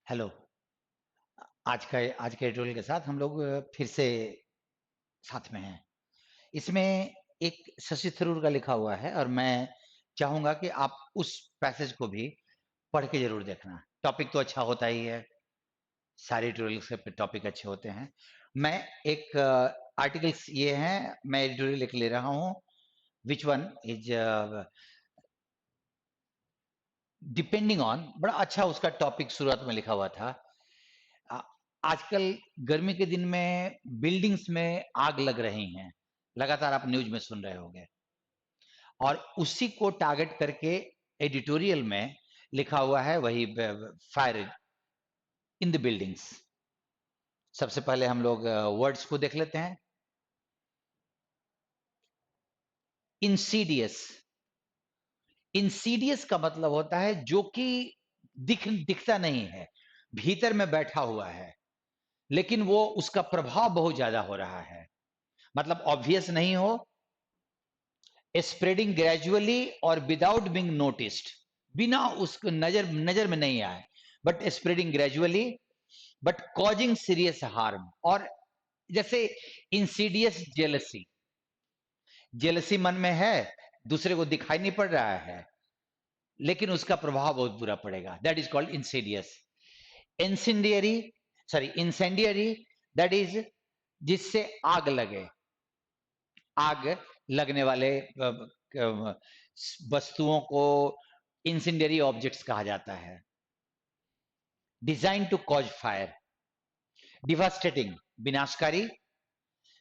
Hello. आज के tutorial के साथ हम लोग फिर से साथ में हैं। इसमें एक शशि थरूर का लिखा हुआ है और मैं चाहूंगा कि आप उस पैसेज को भी पढ़ के जरूर देखना। टॉपिक तो अच्छा होता ही है, सारे ट्यूटोरियल के टॉपिक अच्छे होते हैं। मैं एक आर्टिकल्स ये हैं, मैं एडिटोरियल लिख ले रहा हूँ। Which one is depending on, बड़ा अच्छा उसका टॉपिक शुरुआत में लिखा हुआ था। आ- आजकल गर्मी के दिन में बिल्डिंग्स में आग लग रही हैं, लगातार आप न्यूज में सुन रहे होंगे, और उसी को टारगेट करके एडिटोरियल में लिखा हुआ है वही फायर इन द बिल्डिंग्स। सबसे पहले हम लोग वर्ड्स को देख लेते हैं। इंसीडियस। इंसीडियस का मतलब होता है जो कि दिखता नहीं है, भीतर में बैठा हुआ है, लेकिन वो उसका प्रभाव बहुत ज्यादा हो रहा है। मतलब ऑब्वियस नहीं हो, स्प्रेडिंग ग्रेजुअली और विदाउट बीइंग नोटिस्ड, बिना उसको नजर नजर में नहीं आए, but spreading gradually, but causing serious harm. और जैसे इंसीडियस जेलसी, जेलसी मन में है, दूसरे को दिखाई नहीं पड़ रहा है, लेकिन उसका प्रभाव बहुत बुरा पड़ेगा। That is called Insidious. Incendiary, sorry incendiary, that is जिससे आग लगे, आग लगने वाले वस्तुओं को इंसेंडियरी ऑब्जेक्ट्स कहा जाता है। Design to cause fire, devastating विनाशकारी,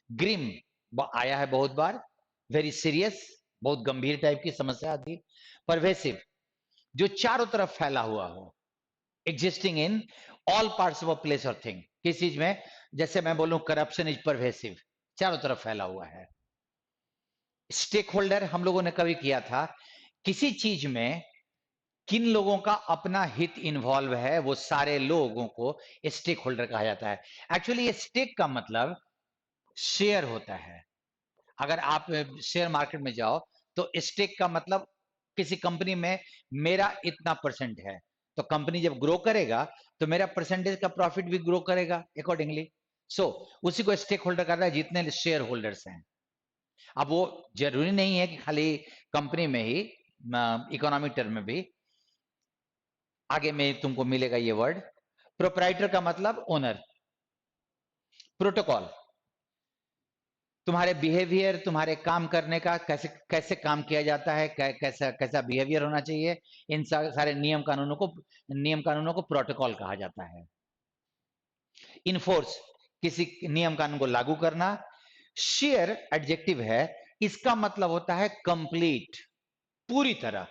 ग्रिम आया है बहुत बार, वेरी सीरियस बहुत गंभीर टाइप की समस्या आती, परवेसिव जो चारों तरफ फैला हुआ हो, existing in all parts of a place और थिंग। किस चीज में, जैसे मैं बोलूं करप्शन इज परवेसिव, चारों तरफ फैला हुआ है। स्टेक होल्डर हम लोगों ने कभी किया था, किसी चीज में किन लोगों का अपना हित इन्वॉल्व है, वो सारे लोगों को स्टेक होल्डर कहा जाता है। एक्चुअली ये स्टेक का मतलब शेयर होता है। अगर आप शेयर मार्केट में जाओ तो स्टेक का मतलब किसी कंपनी में मेरा इतना परसेंट है, तो कंपनी जब ग्रो करेगा तो मेरा परसेंटेज का प्रॉफिट भी ग्रो करेगा अकॉर्डिंगली। सो उसी को स्टेक होल्डर कहता है, जितने शेयर होल्डर्स हैं। अब वो जरूरी नहीं है कि खाली कंपनी में ही, इकोनॉमिक टर्म में भी आगे में तुमको मिलेगा ये वर्ड। प्रोपराइटर का मतलब ओनर। प्रोटोकॉल तुम्हारे बिहेवियर, तुम्हारे काम करने का, कैसे कैसे काम किया जाता है, कैसा कैसा बिहेवियर होना चाहिए, इन सारे नियम कानूनों को प्रोटोकॉल कहा जाता है। इनफोर्स किसी नियम कानून को लागू करना। शेयर एडजेक्टिव है, इसका मतलब होता है कंप्लीट, पूरी तरह।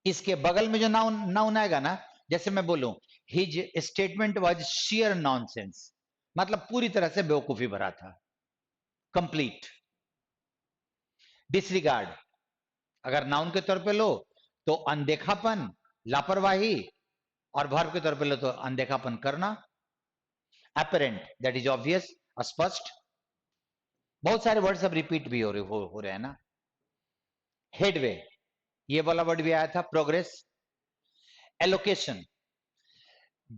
इसके बगल में जो नाउन नाउन आएगा ना, जैसे मैं बोलूं his statement was share nonsense, मतलब पूरी तरह से बेवकूफी भरा था, कंप्लीट। डिसरिगार्ड अगर नाउन के तौर पे लो तो अनदेखापन, लापरवाही, और वर्ब के तौर पे लो तो अनदेखापन करना। अपरेंट दैट इज ऑब्वियस, स्पष्ट। बहुत सारे वर्ड सब रिपीट भी हो रहे हैं ना। हेडवे, ये वाला वर्ड भी आया था, प्रोग्रेस। एलोकेशन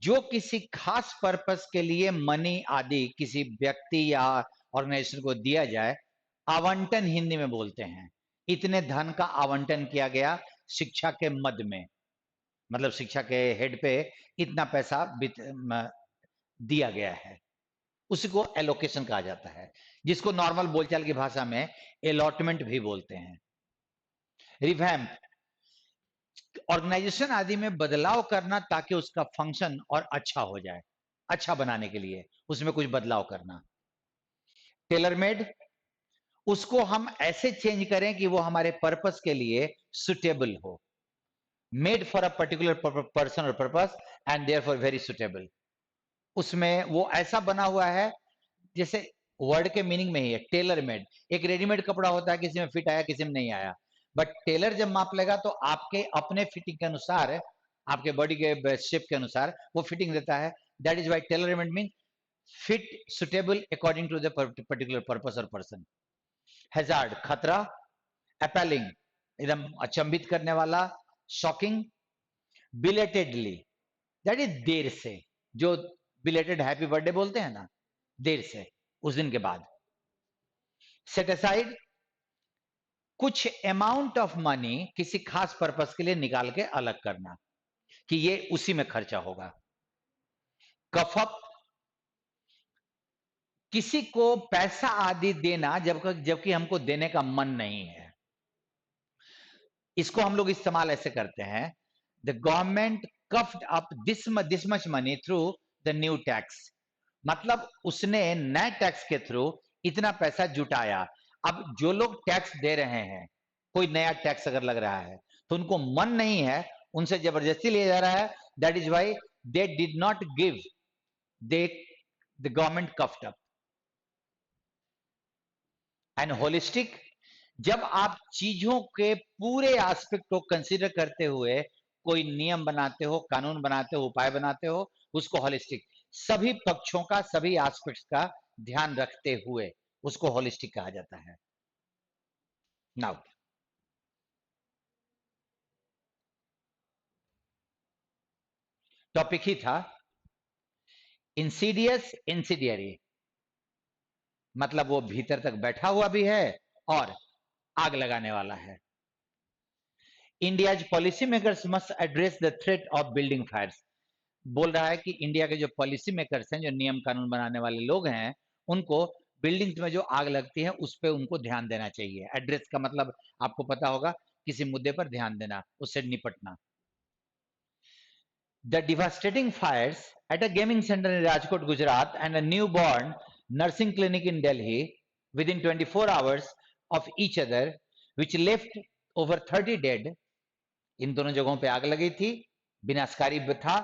जो किसी खास पर्पस के लिए मनी आदि किसी व्यक्ति या ऑर्गेनाइजेशन को दिया जाए, आवंटन हिंदी में बोलते हैं। इतने धन का आवंटन किया गया शिक्षा के मद में, मतलब शिक्षा के हेड पे इतना पैसा दिया गया है, उसी को एलोकेशन कहा जाता है, जिसको नॉर्मल बोलचाल की भाषा में अलॉटमेंट भी बोलते हैं। रिवैम्प ऑर्गेनाइजेशन आदि में बदलाव करना ताकि उसका फंक्शन और अच्छा हो जाए, अच्छा बनाने के लिए उसमें कुछ बदलाव करना। टेलर मेड उसको हम ऐसे चेंज करें कि वो हमारे पर्पस के लिए सुटेबल हो, made for a particular person और purpose and there for very suitable. उसमें वो ऐसा बना हुआ है, जैसे वर्ड के मीनिंग में ही है टेलर मेड। एक रेडीमेड कपड़ा होता है, किसी में फिट आया किसी में नहीं आया, बट टेलर जब माप लेगा तो आपके अपने फिटिंग के अनुसार, आपके बॉडी के शेप के अनुसार वो फिटिंग देता है। That is why tailor made mean fit suitable according to the particular purpose और पर्सन। हैजार्ड खतरा। अपैलिंग एकदम अचंभित करने वाला, शॉकिंग। बिलेटेडली दैट इज देर से, जो बिलेटेड हैप्पी बर्थडे बोलते हैं ना, देर से, उस दिन के बाद। सेट असाइड, कुछ अमाउंट ऑफ मनी किसी खास पर्पस के लिए निकाल के अलग करना कि ये उसी में खर्चा होगा। कफ अप, किसी को पैसा आदि देना जबकि हमको देने का मन नहीं है। इसको हम लोग इस्तेमाल ऐसे करते हैं, the government cuffed up this much money through the new tax, मतलब उसने नए टैक्स के थ्रू इतना पैसा जुटाया। अब जो लोग टैक्स दे रहे हैं, कोई नया टैक्स अगर लग रहा है तो उनको मन नहीं है, उनसे जबरदस्ती लिया जा रहा है। That is why they did not give, they the government cuffed up. And holistic, जब आप चीजों के पूरे एस्पेक्ट को कंसीडर करते हुए कोई नियम बनाते हो, कानून बनाते हो, उपाय बनाते हो, उसको होलिस्टिक, सभी पक्षों का, सभी एस्पेक्ट्स का ध्यान रखते हुए उसको होलिस्टिक कहा जाता है। नाउ टॉपिक ही था इंसीडियस इंसिडियरी, मतलब वो भीतर तक बैठा हुआ भी है और आग लगाने वाला है। India's policy makers must address the threat of building fires, बोल रहा है कि इंडिया के जो पॉलिसी मेकर्स हैं, जो नियम कानून बनाने वाले लोग हैं, उनको बिल्डिंग्स में जो आग लगती है उस पर उनको ध्यान देना चाहिए। एड्रेस का मतलब आपको पता होगा, किसी मुद्दे पर ध्यान देना, उससे निपटना। The devastating fires at a gaming centre in Rajkot Gujarat and a new born nursing clinic in Delhi within 24 hours of each other which left over 30 dead, इन दोनों जगहों पे आग लगी थी, विनाशकारी था,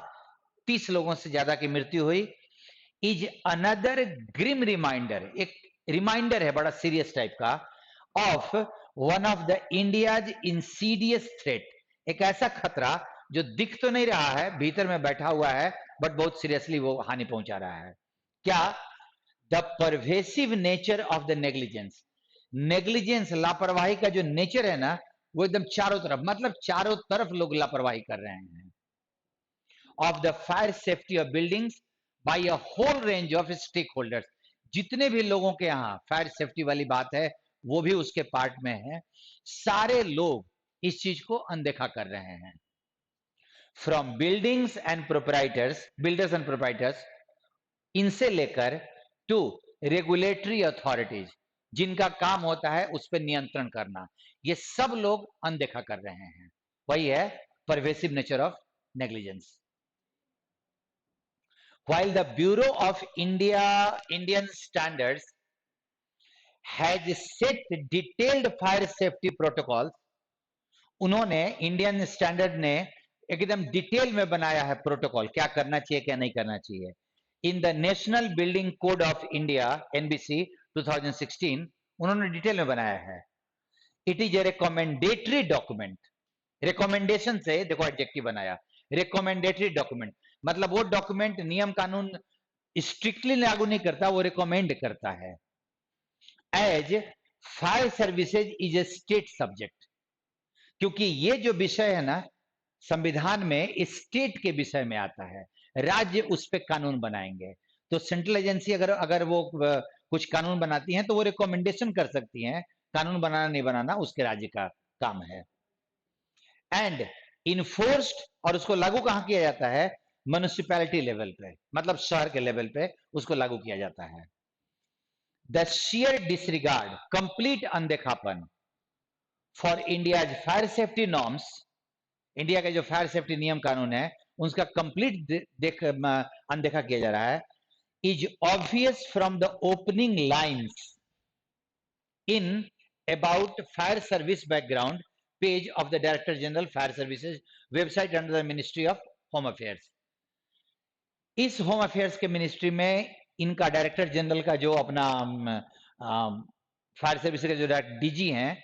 30 लोगों से ज्यादा की मृत्यु हुई। इज अनदर ग्रिम रिमाइंडर, एक रिमाइंडर है बड़ा सीरियस टाइप का, of one of the India's Insidious threat, एक ऐसा खतरा जो दिख तो नहीं रहा है, भीतर में बैठा हुआ है, बट बहुत सीरियसली वो हानि पहुंचा रहा है। क्या? The pervasive nature of the negligence, negligence, लापरवाही का जो नेचर है ना, वो एकदम चारों तरफ, मतलब चारों तरफ लोग लापरवाही कर रहे हैं। Of the fire safety of buildings by a whole range of stakeholders, जितने भी लोगों के यहाँ फायर सेफ्टी वाली बात है वो भी उसके पार्ट में है, सारे लोग इस चीज को अनदेखा कर रहे हैं। From buildings and proprietors, builders and proprietors, इनसे लेकर टू रेगुलेटरी अथॉरिटीज, जिनका काम होता है उस पर नियंत्रण करना, ये सब लोग अनदेखा कर रहे हैं। वही है pervasive nature of negligence. While the Bureau of Indian Standards has set detailed fire safety protocols, उन्होंने इंडियन स्टैंडर्ड ने एकदम डिटेल में बनाया है प्रोटोकॉल, क्या करना चाहिए क्या नहीं करना चाहिए। In the national building code of India NBC 2016, उन्होंने डिटेल में बनाया है। It is a recommendatory document, recommendation से देखो एडजेक्टिव बनाया, रिकमेंडेटरी डॉक्यूमेंट, मतलब वो डॉक्यूमेंट नियम कानून स्ट्रिक्टली लागू नहीं करता, वो रिकमेंड करता है। As fire services is a state subject, क्योंकि ये जो विषय है ना संविधान में स्टेट के विषय में आता है, राज्य उस पर कानून बनाएंगे। तो सेंट्रल एजेंसी अगर अगर वो कुछ कानून बनाती हैं तो वो रिकमेंडेशन कर सकती हैं, कानून बनाना नहीं बनाना उसके राज्य का काम है। एंड इन्फोर्स्ड, और उसको लागू कहां किया जाता है? म्युनिसिपैलिटी लेवल पे, मतलब शहर के लेवल पे उसको लागू किया जाता है। द शेयर डिसरिगार्ड, कंप्लीट अनदेखापन for India fire safety norms, India के जो फायर सेफ्टी नियम कानून है उसका कंप्लीट अनदेखा किया जा रहा है, is obvious from the opening lines in about fire service background page of the director general fire services website under the ministry of home affairs. इस होम अफेयर्स के मिनिस्ट्री में इनका डायरेक्टर जनरल का जो अपना फायर सर्विस के जो DG हैं,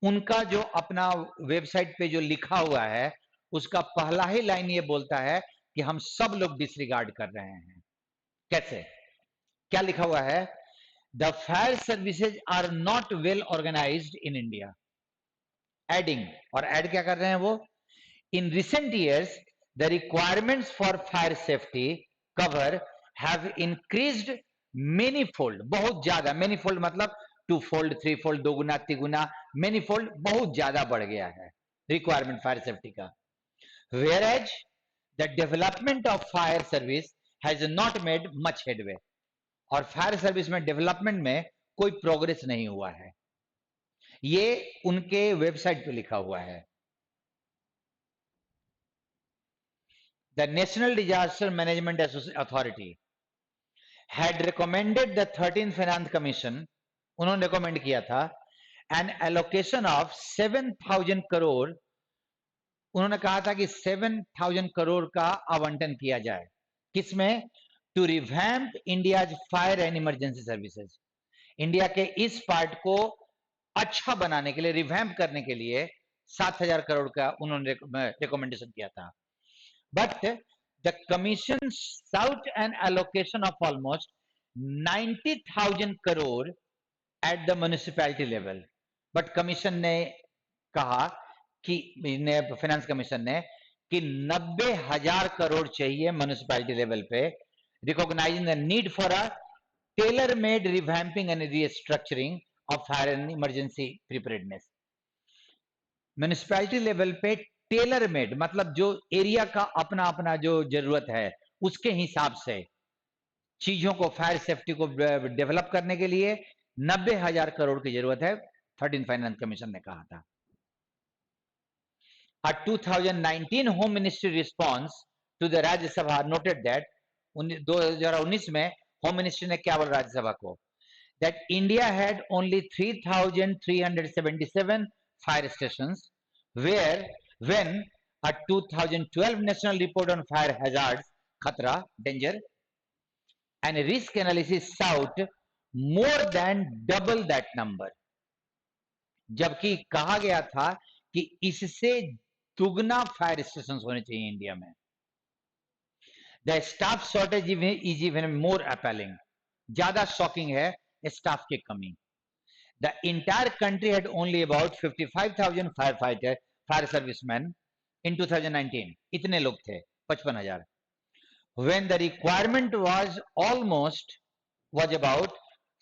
उनका जो अपना वेबसाइट पे जो लिखा हुआ है उसका पहला ही लाइन ये बोलता है कि हम सब लोग डिसरिगार्ड कर रहे हैं। कैसे? क्या लिखा हुआ है? The fire services are not well organised in India, adding, और ऐड क्या कर रहे हैं वो? In recent years The requirements for fire safety cover have increased manyfold, बहुत ज्यादा, manyfold मतलब टू फोल्ड, थ्री फोल्ड, दोगुना, तिगुना, manyfold बहुत ज्यादा बढ़ गया है रिक्वायरमेंट फायर सेफ्टी का. Whereas the development of fire service has not made much headway. और फायर सर्विस में डेवलपमेंट में कोई प्रोग्रेस नहीं हुआ है. ये उनके वेबसाइट पे लिखा हुआ है. The National Disaster Management Authority had recommended the 13th Finance Commission, उन्होंने रिकमेंड किया था, an allocation of 7,000 करोड़, उन्होंने कहा था कि 7,000 करोड़ का आवंटन किया जाए. किसमें? To revamp India's fire and emergency services. India के इस पार्ट को अच्छा बनाने के लिए, रिवैम्प करने के लिए 7,000 करोड़ का उन्होंने रिकमेंडेशन किया था. But the commission sought an allocation of almost 90,000 crore at the municipality level. But commission ने कहा कि फाइनेंस कमीशन ने कि 90,000 करोड़ चाहिए म्युनिसिपैलिटी लेवल पे, recognising the need for a tailor made revamping and restructuring of fire and emergency preparedness. Municipality level पे tailor made मतलब जो एरिया का अपना अपना जो जरूरत है उसके हिसाब से चीजों को, फायर सेफ्टी को डेवलप करने के लिए 90,000 करोड़ की जरूरत है, 13 फाइनेंस कमीशन ने कहा था. A 2019 Home Ministry response to the Rajya Sabha noted that 2019 में होम मिनिस्ट्री ने क्या बोला राज्यसभा को, that India had only 3,377 fire stations, where when a 2012 national report on fire hazards, खतरा, danger and risk analysis sought more than double that number. जबकि कहा गया था कि इससे दुगना फायर स्टेशन होने चाहिए इंडिया में. The staff shortage is even more appealing. ज्यादा शॉकिंग है स्टाफ की कमी. The entire country had only about 55,000 fire fighter, fire serviceman in 2019. इतने लोग थे, 55,000. When the requirement was about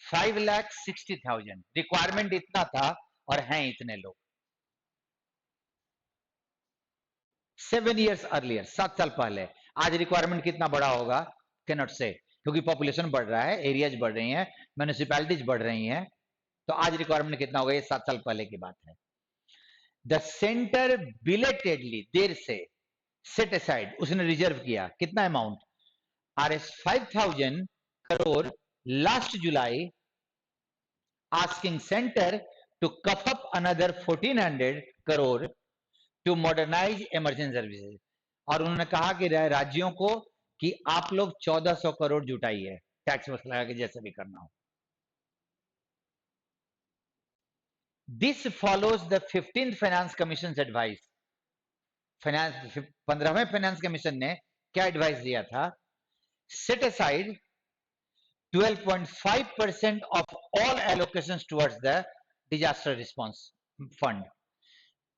5,60,000. Requirement इतना था और हैं इतने लोग. 7 years अर्लियर, 7 साल पहले. आज रिक्वायरमेंट कितना बड़ा होगा कैन नॉट से, क्योंकि पॉपुलेशन बढ़ रहा है, एरियाज बढ़ रही हैं, म्यूनिसिपैलिटीज बढ़ रही हैं, तो आज रिक्वायरमेंट कितना होगा ये 7 साल पहले की बात है. द सेंटर बिलेटेडली, देर से, सेट असाइड, उसने रिजर्व किया कितना amount, RS 5,000 crore last July, asking centre to cough up another 1,400 crore to modernise emergency services. और उन्होंने कहा कि राज्यों को कि आप लोग 1,400 करोड़ जुटाइए, टैक्स लगा के जैसे भी करना हो. This follows the 15th finance commission advice. 15वें फाइनेंस कमीशन ने क्या एडवाइस दिया था, set aside 12.5% of all allocations towards the disaster response fund.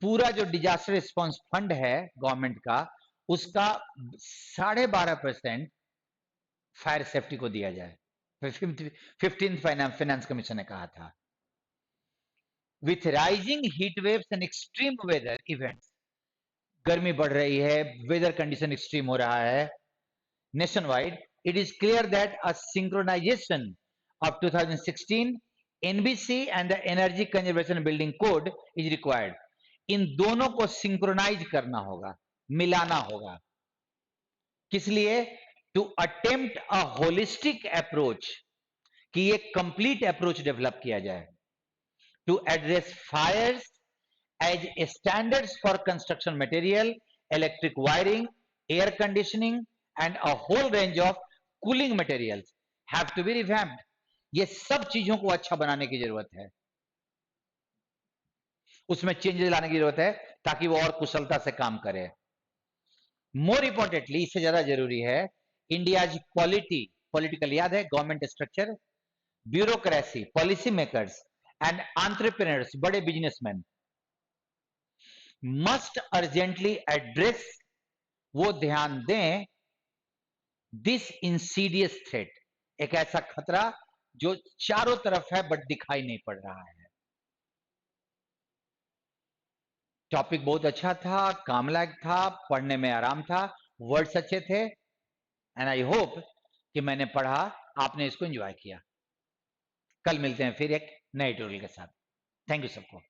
पूरा जो डिजास्टर रिस्पांस फंड है गवर्नमेंट का, उसका 12.5% फायर सेफ्टी को दिया जाए. 15th फाइनेंस कमीशन ने कहा था. With rising heat waves and extreme weather events, गर्मी बढ़ रही है, वेदर कंडीशन एक्सट्रीम हो रहा है nationwide, it is clear that a synchronization of 2016 NBC and the energy conservation building code is required. इन दोनों को सिंक्रोनाइज करना होगा, मिलाना होगा. किस लिए? To attempt a holistic approach, कि एक कंप्लीट अप्रोच डेवलप किया जाए. To address fires as standards for construction material, electric wiring, air conditioning and a whole range of cooling materials have to be revamped. ये सब चीजों को अच्छा बनाने की जरूरत है, उसमें चेंजेस लाने की जरूरत है ताकि वो और कुशलता से काम करे. मोर इंपॉर्टेंटली, इससे ज्यादा जरूरी है, इंडियाज पॉलिटिकल, याद है, government structure, bureaucracy, policy makers and entrepreneurs, बड़े बिजनेसमैन, मस्ट अर्जेंटली एड्रेस वो ध्यान दें, दिस इंसीडियस थ्रेट, एक ऐसा खतरा जो चारों तरफ है बट दिखाई नहीं पड़ रहा है। टॉपिक बहुत अच्छा था, काम लायक था, पढ़ने में आराम था, वर्ड्स अच्छे थे, एंड आई होप कि मैंने पढ़ा, आपने इसको एंजॉय किया। कल मिलते हैं फिर एक नए ट्यूटोरियल के साथ। थैंक यू सबको।